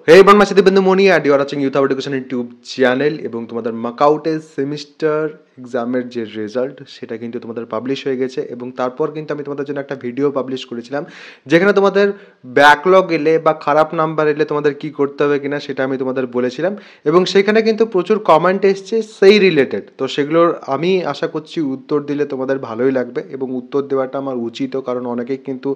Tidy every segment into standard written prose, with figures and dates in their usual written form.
Hey everyone, my Siddhi Moni and you are watching Youth Hour Education YouTube channel এবং তোমাদের মাকআউটের semester এক্সামের যে result সেটা কিন্তু তোমাদের পাবলিশ হয়ে গেছে এবং তারপর কিন্তু আমি তোমাদের জন্য একটা ভিডিও পাবলিশ করেছিলাম যেখানে তোমাদের ব্যাকলগ এলে বা খারাপ নাম্বার এলে তোমাদের কি করতে হবে কিনা সেটা আমি তোমাদের বলেছিলাম এবং সেখানে কিন্তু প্রচুর কমেন্ট এসছে সেই রিলেটেড। তো সেগুলোর আমি আশা করছি উত্তর দিলে তোমাদের ভালোই লাগবে এবং উত্তর দেওয়াটা আমার উচিতও, কারণ অনেকেই কিন্তু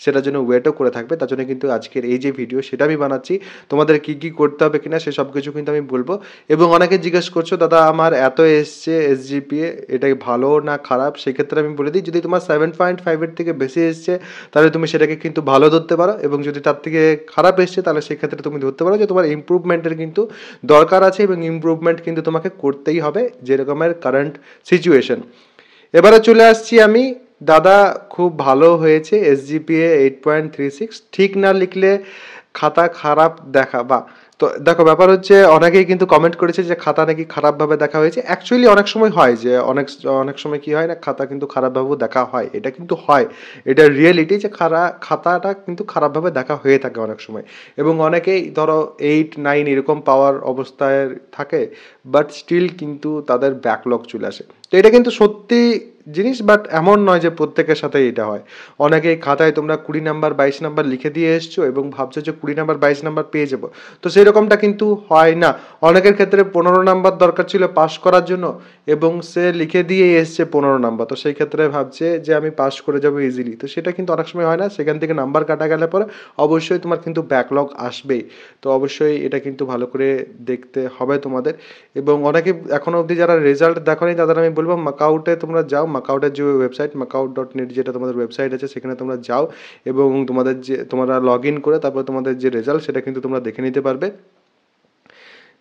সেটার জন্য ওয়েটও করে থাকবে। তার জন্য কিন্তু আজকের এই যে ভিডিও সেটা আমি বানাচ্ছি, তোমাদের কি কি করতে হবে কিনা সে সব কিছু কিন্তু আমি বলবো। এবং অনেকে জিজ্ঞেস করছো দাদা আমার এত এসছে এসজিপিএ, এটা ভালো না খারাপ? সেক্ষেত্রে আমি বলে দিই, যদি তোমার 7.5-এর থেকে বেশি এসছে তাহলে তুমি সেটাকে কিন্তু ভালো ধরতে পারো, এবং যদি তার থেকে খারাপ এসছে তাহলে সেক্ষেত্রে তুমি ধরতে পারো যে তোমার ইমপ্রুভমেন্টের কিন্তু দরকার আছে এবং ইমপ্রুভমেন্ট কিন্তু তোমাকে করতেই হবে যেরকমের কারেন্ট সিচুয়েশন। এবারে চলে আসছি আমি, দাদা খুব ভালো হয়েছে এসজিপিএ 8.36, ঠিক না লিখলে খাতা খারাপ দেখা বা। তো দেখো ব্যাপার হচ্ছে অনেকেই কিন্তু কমেন্ট করেছে যে খাতা নাকি খারাপভাবে দেখা হয়েছে। অ্যাকচুয়ালি অনেক সময় হয় যে অনেক অনেক সময় কি হয় না, খাতা কিন্তু খারাপভাবেও দেখা হয়, এটা কিন্তু হয়, এটা রিয়েলিটি যে খাতাটা কিন্তু খারাপভাবে দেখা হয়ে থাকে অনেক সময়। এবং অনেকেই ধরো 8-9 এরকম পাওয়ার অবস্থায় থাকে, বাট স্টিল কিন্তু তাদের ব্যাকলগ চলে আসে। তো এটা কিন্তু সত্যি জিনিস, বাট এমন নয় যে প্রত্যেকের সাথেই এটা হয়। অনেকেই খাতায় তোমরা 20 নাম্বার 22 নাম্বার লিখে দিয়ে এসছো এবং ভাবছো যে 20 নাম্বার 22 নাম্বার পেয়ে যাবো, তো সেই রকমটা কিন্তু হয় না। অনেকের ক্ষেত্রে 15 নাম্বার দরকার ছিল পাস করার জন্য এবং সে লিখে দিয়ে এসছে 15 নাম্বার, তো সেই ক্ষেত্রে ভাবছে যে আমি পাস করে যাবো ইজিলি, তো সেটা কিন্তু অনেক সময় হয় না। সেখান থেকে নাম্বার কাটা গেলে পরে অবশ্যই তোমার কিন্তু ব্যাকলগ আসবেই। তো অবশ্যই এটা কিন্তু ভালো করে দেখতে হবে তোমাদের। এবং অনেকে এখনও অবধি যারা রেজাল্ট দেখোনি তাদের আমি বলবো মাকআউটে তোমরা যাও, মাকআউটের যে ওয়েবসাইট makout.net যেটা তোমাদের ওয়েবসাইট আছে সেখানে তোমরা যাও এবং তোমাদের যে তোমরা লগ ইন করে তারপর তোমাদের যে রেজাল্ট সেটা কিন্তু তোমরা দেখে নিতে পারবে।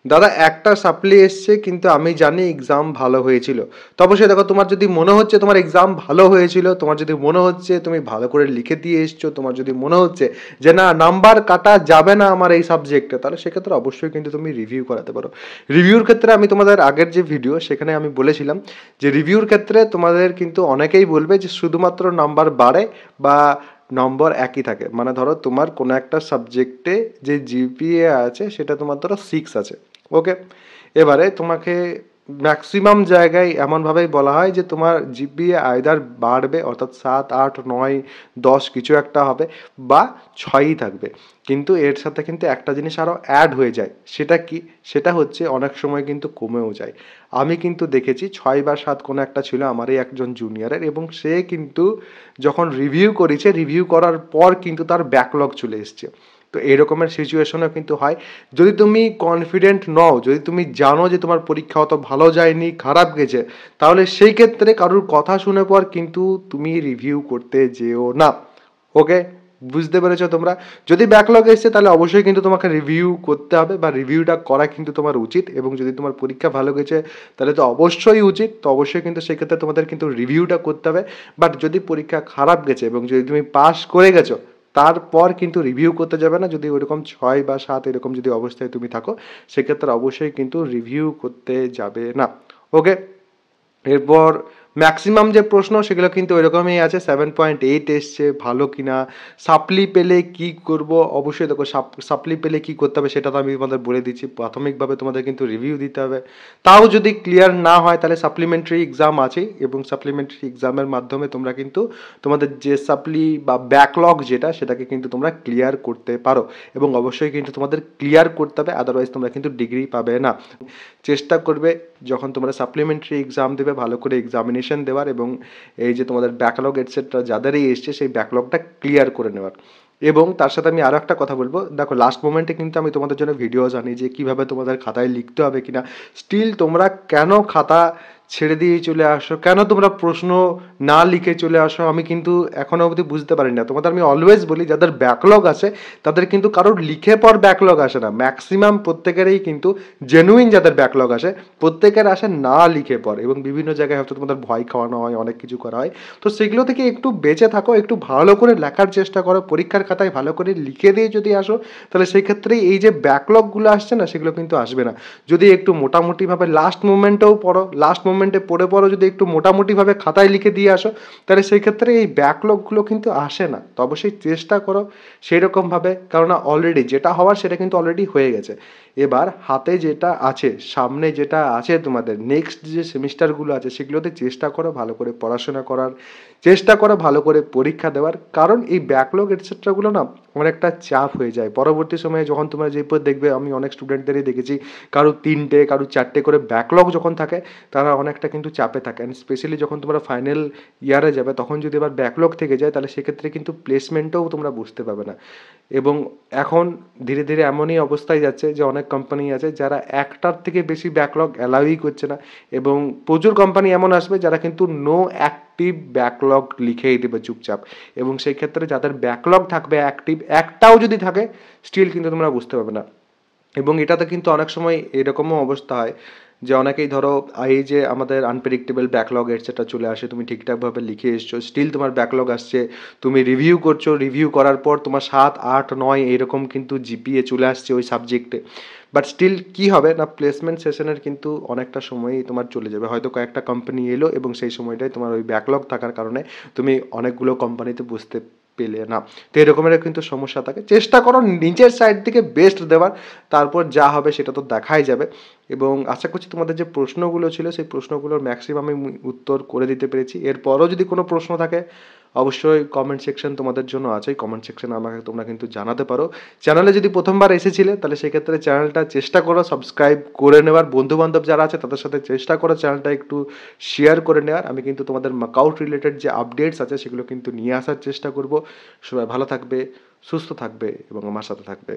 দাদা একটা সাপ্লি এসছে কিন্তু আমি জানি এক্সাম ভালো হয়েছিল। তো অবশ্যই দেখো, তোমার যদি মনে হচ্ছে তোমার এক্সাম ভালো হয়েছিল, তোমার যদি মনে হচ্ছে তুমি ভালো করে লিখে দিয়ে এসছো, তোমার যদি মনে হচ্ছে যে না নাম্বার কাটা যাবে না আমার এই সাবজেক্টে, তাহলে সেক্ষেত্রে অবশ্যই কিন্তু তুমি রিভিউ করাতে পারো। রিভিউর ক্ষেত্রে আমি তোমাদের আগের যে ভিডিও সেখানে আমি বলেছিলাম যে রিভিউর ক্ষেত্রে তোমাদের কিন্তু অনেকেই বলবে যে শুধুমাত্র নাম্বার বাড়ে বা নম্বর একই থাকে। মানে ধরো তোমার কোনো একটা সাবজেক্টে যে জিপিএ আছে সেটা তোমার ধরো 6 আছে, ওকে। এবারে তোমাকে ম্যাক্সিমাম জায়গায় এমনভাবেই বলা হয় যে তোমার জিপিএ আইদার বাড়বে, অর্থাৎ 7, 8, 9, 10 কিছু একটা হবে, বা 6ই থাকবে। কিন্তু এর সাথে কিন্তু একটা জিনিস আরও অ্যাড হয়ে যায়, সেটা কি? সেটা হচ্ছে অনেক সময় কিন্তু কমেও যায়। আমি কিন্তু দেখেছি 6 বা 7 কোনো একটা ছিল আমারই একজন জুনিয়রের, এবং সে কিন্তু যখন রিভিউ করেছে, রিভিউ করার পর কিন্তু তার ব্যাকলগ চলে এসছে। তো এরকমের সিচুয়েশনও কিন্তু হয়। যদি তুমি কনফিডেন্ট নও, যদি তুমি জানো যে তোমার পরীক্ষা অত ভালো যায়নি, খারাপ গেছে, তাহলে সেই ক্ষেত্রে কারোর কথা শুনে পর কিন্তু তুমি রিভিউ করতে যেও না, ওকে? বুঝতে পেরেছো তোমরা? যদি ব্যাকলগ এসছে তাহলে অবশ্যই কিন্তু তোমাকে রিভিউ করতে হবে বা রিভিউটা করা কিন্তু তোমার উচিত। এবং যদি তোমার পরীক্ষা ভালো গেছে তাহলে তো অবশ্যই উচিত, তো অবশ্যই কিন্তু সেক্ষেত্রে তোমাদের কিন্তু রিভিউটা করতে হবে। বাট যদি পরীক্ষা খারাপ গেছে এবং যদি তুমি পাস করে গেছো, তারপর কিন্তু রিভিউ করতে যাবে না। যদি ওইরকম 6 বা 7 এরকম যদি অবস্থায় তুমি থাকো, সেক্ষেত্রে অবশ্যই কিন্তু রিভিউ করতে যাবে না, ওকে? এরপর ম্যাক্সিমাম যে প্রশ্ন সেগুলো কিন্তু ওইরকমই আছে। 7.8 এসছে, ভালো কিনা? সাপ্লি পেলে কি করব? অবশ্যই দেখো সাপ্লি পেলে কি করতে হবে সেটা তো আমি তোমাদের বলে দিচ্ছি। প্রাথমিকভাবে তোমাদের কিন্তু রিভিউ দিতে হবে। তাও যদি ক্লিয়ার না হয় তাহলে সাপ্লিমেন্টারি এক্সাম আছে, এবং সাপ্লিমেন্টারি এক্সামের মাধ্যমে তোমরা কিন্তু তোমাদের যে সাপ্লি বা ব্যাকলগ যেটা সেটাকে কিন্তু তোমরা ক্লিয়ার করতে পারো, এবং অবশ্যই কিন্তু তোমাদের ক্লিয়ার করতে হবে, আদারওয়াইজ তোমরা কিন্তু ডিগ্রি পাবে না। চেষ্টা করবে যখন তোমরা সাপ্লিমেন্টারি এক্সাম দেবে ভালো করে এক্সামিনেশন দেওয়ার, এবং এই যে তোমাদের ব্যাকলগ এটসেট্রা যাদেরই এসছে সেই ব্যাকলগটা ক্লিয়ার করে নেওয়ার। এবং তার সাথে আমি আরও একটা কথা বলবো, দেখো লাস্ট মোমেন্টে কিন্তু আমি তোমাদের জন্য ভিডিও জানি যে কীভাবে তোমাদের খাতায় লিখতে হবে কিনা। স্টিল তোমরা কেন খাতা ছেড়ে দিয়ে চলে আসো, কেন তোমরা প্রশ্ন না লিখে চলে আসো, আমি কিন্তু এখনও অবধি বুঝতে পারি না। তোমাদের আমি অলওয়েজ বলি যাদের ব্যাকলগ আছে তাদের কিন্তু কারোর লিখে পর ব্যাকলগ আসে না, ম্যাক্সিমাম প্রত্যেকেরই কিন্তু জেনুইন যাদের ব্যাকলগ আসে প্রত্যেকের আসে না লিখে পর, এবং বিভিন্ন জায়গায় হয়তো তোমাদের ভয় খাওয়ানো হয়, অনেক কিছু করা হয়। তো সেগুলো থেকে একটু বেঁচে থাকো, একটু ভালো করে লেখার চেষ্টা করো, পরীক্ষার খাতায় ভালো করে লিখে দিয়ে যদি আসো তাহলে সেই ক্ষেত্রে এই যে ব্যাকলগগুলো আসছে না সেগুলো কিন্তু আসবে না। যদি একটু মোটামুটিভাবে লাস্ট মোমেন্টেও পড়ো, লাস্ট মোমেন্ট মোমেন্টে পড়ে পড়ো, যদি একটু মোটামুটিভাবে খাতায় লিখে দিয়ে আসো, তাহলে সেই ক্ষেত্রে এই ব্যাকলগগুলো কিন্তু আসে না। তো অবশ্যই চেষ্টা করো সেই রকমভাবে, কেননা অলরেডি যেটা হওয়ার সেটা কিন্তু অলরেডি হয়ে গেছে। এবার হাতে যেটা আছে, সামনে যেটা আছে তোমাদের নেক্সট যে সেমিস্টারগুলো আছে, সেগুলোতে চেষ্টা করো ভালো করে পড়াশোনা করার, চেষ্টা করো ভালো করে পরীক্ষা দেওয়ার। কারণ এই ব্যাকলগ এটসেট্রাগুলো না অনেকটা চাপ হয়ে যায় পরবর্তী সময়ে, যখন তোমরা যেরপর দেখবে, আমি অনেক স্টুডেন্টদেরই দেখেছি কারো 3টে কারো 4টে করে ব্যাকলগ যখন থাকে, তারা অনেকটা কিন্তু চাপে থাকে। অ্যান্ড স্পেশালি যখন তোমরা ফাইনাল ইয়ারে যাবে, তখন যদি আবার ব্যাকলগ থেকে যায়, তাহলে সেক্ষেত্রে কিন্তু প্লেসমেন্টও তোমরা বুঝতে পাবে না। এবং এখন ধীরে ধীরে এমনই অবস্থায় যাচ্ছে যে অনেক কোম্পানি আছে যারা একটার থেকে বেশি ব্যাকলগ অ্যালাউই করছে না, এবং প্রচুর কোম্পানি এমন আসবে যারা কিন্তু নো অ্যাক্টিভ ব্যাকলগ লিখেই দেবে চুপচাপ। এবং সেই ক্ষেত্রে যাদের ব্যাকলগ থাকবে অ্যাক্টিভ, একটাও যদি থাকে, স্টিল কিন্তু তোমরা বুঝতে পারবে না। এবং এটাতে কিন্তু অনেক সময় এরকমও অবস্থা হয় যে অনেকেই ধরো এই যে আমাদের আনপ্রেডিক্টেবল ব্যাকলগ এটসেট্রা চলে আসে, তুমি ঠিকঠাকভাবে লিখে এসছো, স্টিল তোমার ব্যাকলগ আসছে, তুমি রিভিউ করছো, রিভিউ করার পর তোমার 7, 8, 9 এরকম কিন্তু জিপিএ চলে আসছে ওই সাবজেক্টে, বাট স্টিল কী হবে না, প্লেসমেন্ট সেশনের কিন্তু অনেকটা সময়ই তোমার চলে যাবে। হয়তো কয়েকটা কোম্পানি এলো এবং সেই সময়টাই তোমার ওই ব্যাকলগ থাকার কারণে তুমি অনেকগুলো কোম্পানিতে বুঝতে পেলে না। তো এরকমের কিন্তু সমস্যা থাকে। চেষ্টা করো নিজের সাইড থেকে বেস্ট দেওয়ার, তারপর যা হবে সেটা তো দেখাই যাবে। এবং আশা করছি তোমাদের যে প্রশ্নগুলো ছিল সেই প্রশ্নগুলোর ম্যাক্সিমাম আমি উত্তর করে দিতে পেরেছি। এরপরও যদি কোনো প্রশ্ন থাকে, অবশ্যই কমেন্ট সেকশন তোমাদের জন্য আছেই, কমেন্ট সেকশনে আমাকে তোমরা কিন্তু জানাতে পারো। চ্যানেলে যদি প্রথমবার এসেছিলে, তাহলে সেক্ষেত্রে চ্যানেলটা চেষ্টা করো সাবস্ক্রাইব করে নেওয়ার, বন্ধুবান্ধব যারা আছে তাদের সাথে চেষ্টা করো চ্যানেলটা একটু শেয়ার করে নেওয়ার। আমি কিন্তু তোমাদের মাকআউট রিলেটেড যে আপডেটস আছে সেগুলো কিন্তু নিয়ে আসার চেষ্টা করব। সবাই ভালো থাকবে, সুস্থ থাকবে এবং আমার সাথে থাকবে।